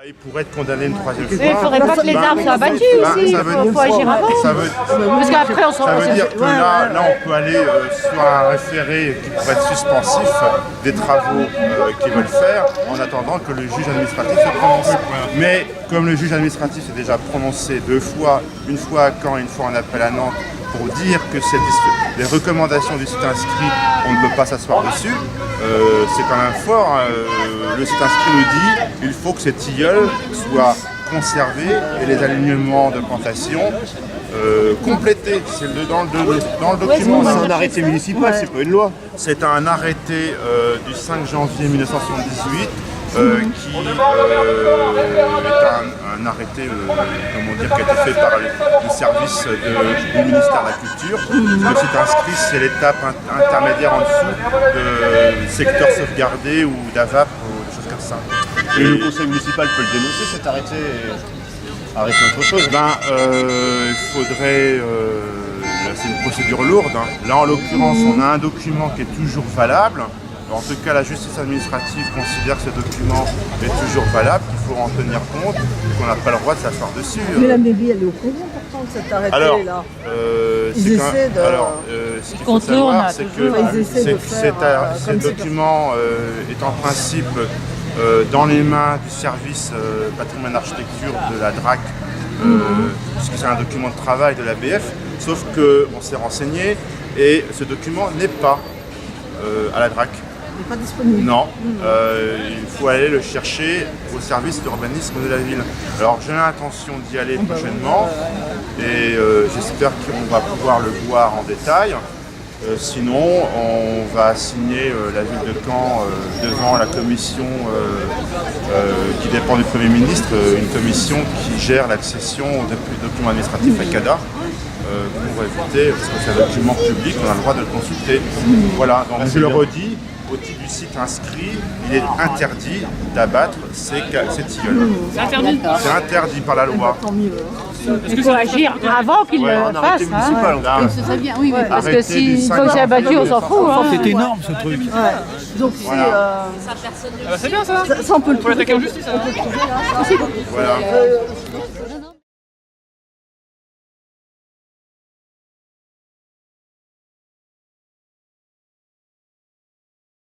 Il pourrait être condamné une troisième fois. Mais il ne faudrait pas que les arbres soient abattus aussi, il faut agir avant. Parce qu'après on se Ça veut dire que là on peut aller sur un référé qui pourrait être suspensif des travaux qu'ils veulent faire en attendant que le juge administratif se prononce. Mais comme le juge administratif s'est déjà prononcé deux fois, une fois à Caen et une fois en appel à Nantes, pour dire que les recommandations du site inscrit, on ne peut pas s'asseoir dessus, c'est quand même fort. Le site inscrit nous dit qu'il faut que ces tilleuls soient conservés et les alignements de plantation complétés. C'est dans le document. C'est un arrêté municipal, c'est pas une loi. C'est un arrêté du 5 janvier 1978 qui est un arrêté qui a été fait par le service du ministère de la Culture. Le site inscrit, c'est l'étape intermédiaire en dessous de secteur sauvegardé ou d'AVAP ou des choses comme ça. Et le conseil municipal peut le dénoncer, cet arrêté, et arrêter autre chose. Il faudrait... c'est une procédure lourde. Là, en l'occurrence, on a un document qui est toujours valable. En tout cas, la justice administrative considère que ce document est toujours valable, qu'il faut en tenir compte et qu'on n'a pas le droit de s'asseoir dessus. Mais la mairie, elle est au courant pourtant de cet arrêté-là. Ce qu'il faut savoir, c'est que ce document est en principe dans les mains du service patrimoine architecture de la DRAC, puisque c'est un document de travail de l'ABF, sauf qu'on s'est renseigné et ce document n'est pas à la DRAC. Il n'est pas disponible. Non, il faut aller le chercher au service d'urbanisme de la ville. Alors j'ai l'intention d'y aller prochainement et j'espère qu'on va pouvoir le voir en détail. Sinon, on va assigner la ville de Caen devant la commission qui dépend du Premier ministre, une commission qui gère l'accession aux documents administratifs à CADA. Pour éviter, parce que c'est un document public, on a le droit de le consulter. Voilà, donc je le redis, au titre du site inscrit, il est interdit d'abattre ces tilleuls. C'est interdit. C'est interdit par la loi. Il faut agir avant qu'il le fasse. C'est bien, oui, Parce que s'il faut que c'est abattu, on s'en fout. C'est énorme ce truc. Donc Voilà. C'est bien ça. ça, on peut le trouver. Faut l'attaquer en justice. Voilà.